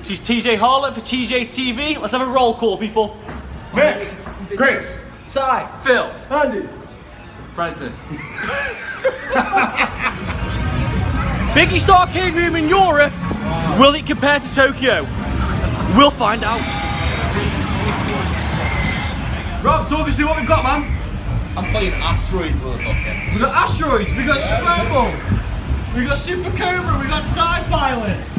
She's TJ Harlett for TJ TV. Let's have a roll call, people. Mick, Chris, Si, Phil, Andy. Brenton. Biggest arcade room in Europe. Will it compare to Tokyo? We'll find out. Rob, talk us through what we've got, man. I'm playing Asteroids, motherfucker. We've got Asteroids, we've got Scramble, we've got Super Cobra, we've got TIE Pilots,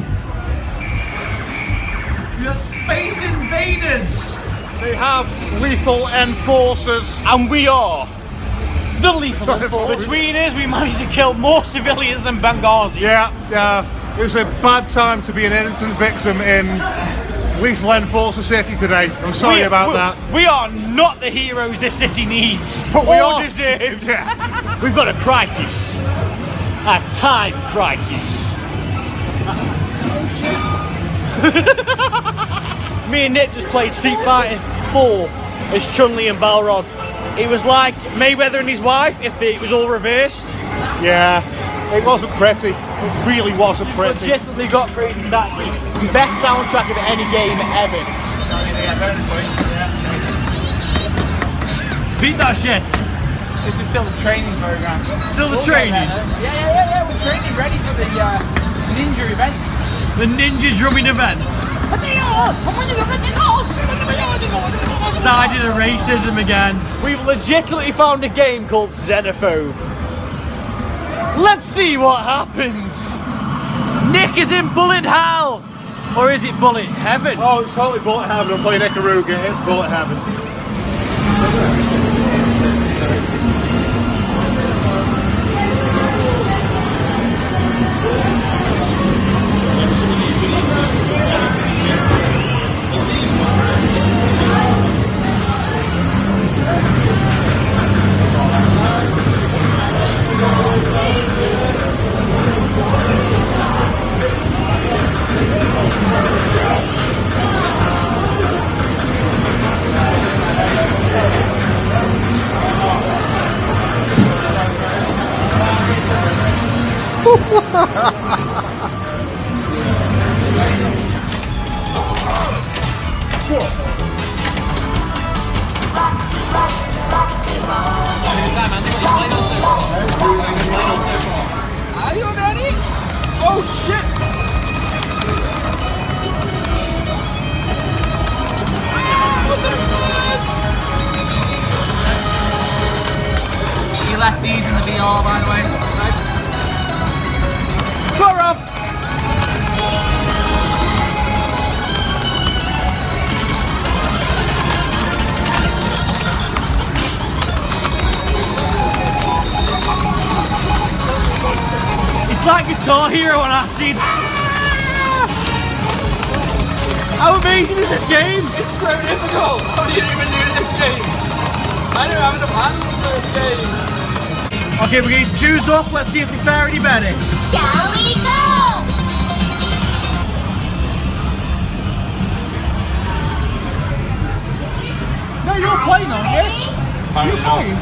we've got Space Invaders. They have Lethal Enforcers. And we are the Lethal Enforcers. Between us, we managed to kill more civilians than Benghazi. Yeah, it was a bad time to be an innocent victim in Lethal Enforcer City today. I'm sorry about that. We are not the heroes this city needs But we or are. deserves. Yeah. We've got a crisis. A time crisis. Me and Nick just played Street Fighter 4 as Chun-Li and Balrog. It was like Mayweather and his wife if it was all reversed. Yeah, it wasn't pretty. It really wasn't pretty. Legitimately got crazy tactic. Best soundtrack of any game ever. Beat that shit. This is still the training program. Still the training. Yeah. We're training ready for the ninja event. The ninja drumming event. Sided of racism again. We've legitimately found a game called Xenophobe. Let's see what happens. Nick is in bullet hell. Or is it bullet heaven? Oh, it's totally bullet heaven. I'm playing Ikaruga. It's bullet heaven. Are you ready? Oh shit! You left these in the VR, by the way. Thanks. Go, Rob. It's like Guitar Hero on acid. How amazing is this game? It's so difficult. How do you even do this game? I don't have enough hands for this game. Okay, we're getting twos up. Let's see if they fare any better. Here we go! No, you're playing, aren't you? You're playing?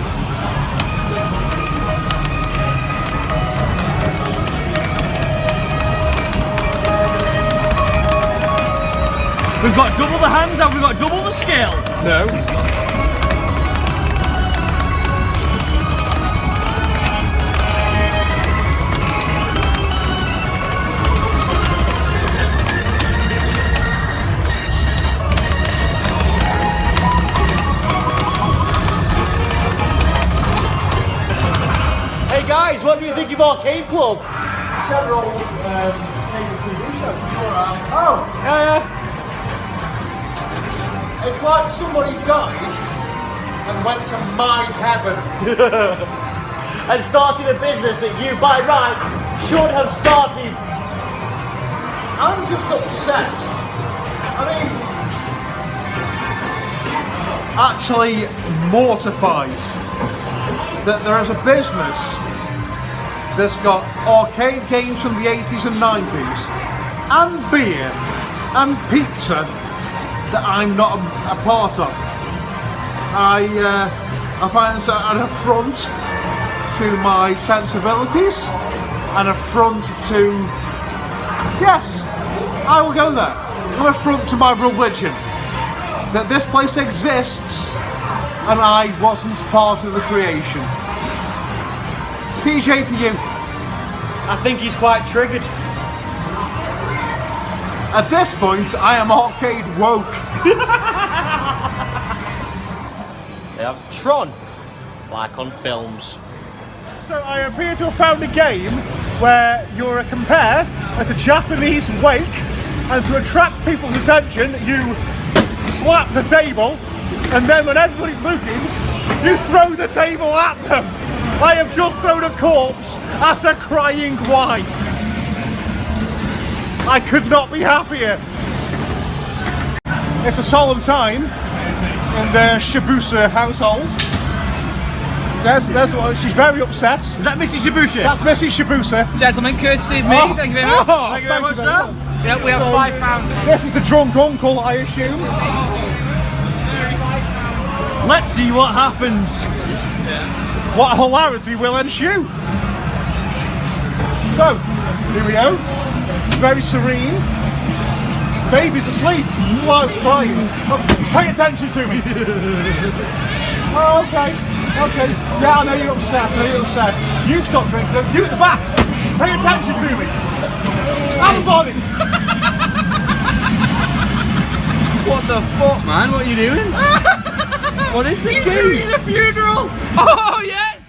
We've got double the hands and we've got double the skill. No. Hey guys, what do you think of Arcade Club? Several TV shows. Oh, Yeah. it's like somebody died and went to my heaven. And started a business that you, by rights, should have started. I'm just upset. I mean, actually mortified that there is a business that's got arcade games from the 80s and 90s and beer and pizza that I'm not a part of. I find this an affront to my sensibilities, an affront to, yes, I will go there. an affront to my religion that this place exists and I wasn't part of the creation. TJ to you. I think he's quite triggered. At this point, I am arcade woke. They have Tron, like on films. So I appear to have found a game where you're a compare at a Japanese wake, and to attract people's attention, you slap the table, and then when everybody's looking, you throw the table at them. I have just thrown a corpse at a crying wife. I could not be happier. It's a solemn time in the Shibuya household. There's one. She's very upset. Is that Mrs. Shibuya? That's Mrs. Shibuya. Gentlemen, courtesy of me. Oh. Thank you very much. Oh, Thank you very much, sir. Yeah, we have So, £5. This is the drunk uncle, I assume. Let's see what happens. What hilarity will ensue? So, here we go. It's very serene. Baby's asleep. Wife's crying. Oh, pay attention to me. Oh, okay. Okay. Yeah, I know you're upset. You stop drinking. You at the back. Pay attention to me. Everybody. What the fuck, man? What are you doing? What is this game? He's doing a funeral. Oh, yes!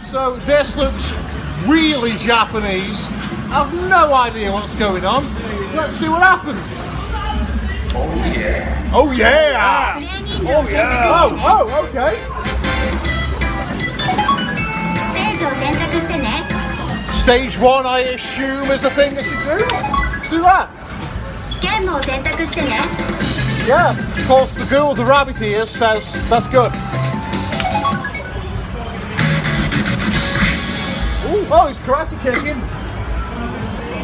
So this looks really Japanese. I've no idea what's going on. Let's see what happens. Oh yeah. Oh yeah. Oh, okay. ステージを選択してね。 Stage 1, I assume, is a thing that you do. Let's do that. ゲームを選択してね。 Yeah. Of course, the girl with the rabbit ears says that's good. Ooh, oh, he's karate kicking.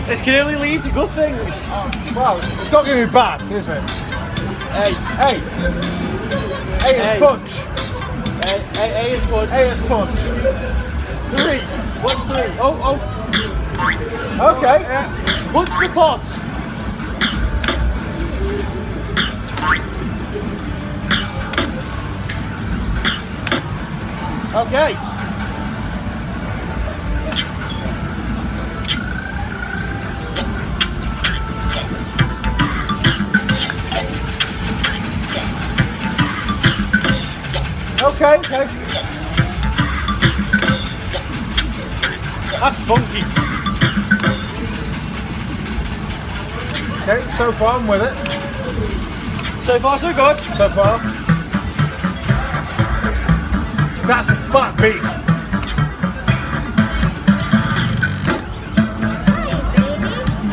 This can only lead to good things. Well, it's not going to be bad, is it? Hey, Hey, it's Hey. punch. hey, it's punch. Hey, it's punch. 3. What's 3? Oh. Okay. Punch the pot. Okay. Okay. That's funky. Okay, so far I'm with it. So far, so good. So far. That's a fat beat.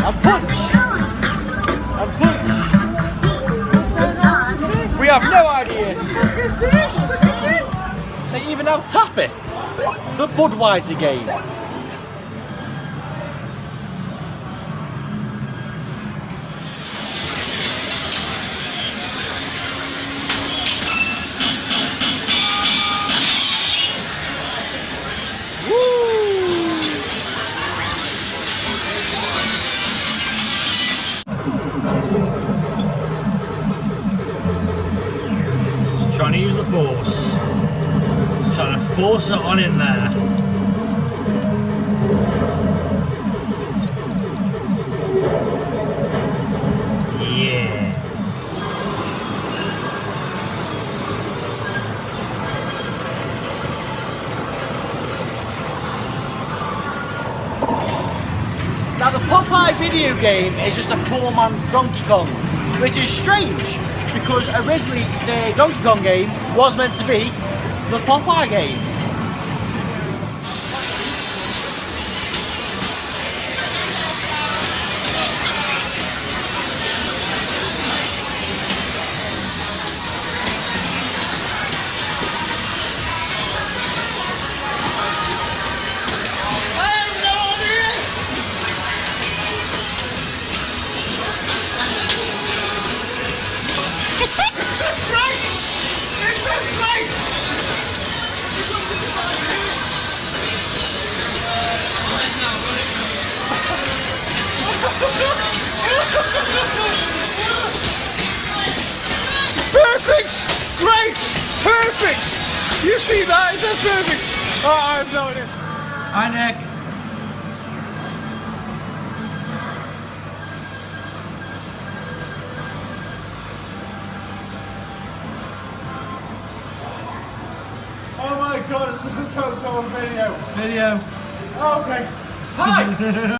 And punch. And punch. We have no idea. What is this? Look at this. They even have Tappy, the Budweiser game. He's trying to use the force. He's trying to force it on in there. Yeah. video game is just a poor man's Donkey Kong, which is strange because originally the Donkey Kong game was meant to be the Popeye game. Perfect! Great! Perfect! You see that? Is that perfect? Oh, I have no idea. Hi, Nick. Oh my god, it's a photo and video. Video. Okay. Hi!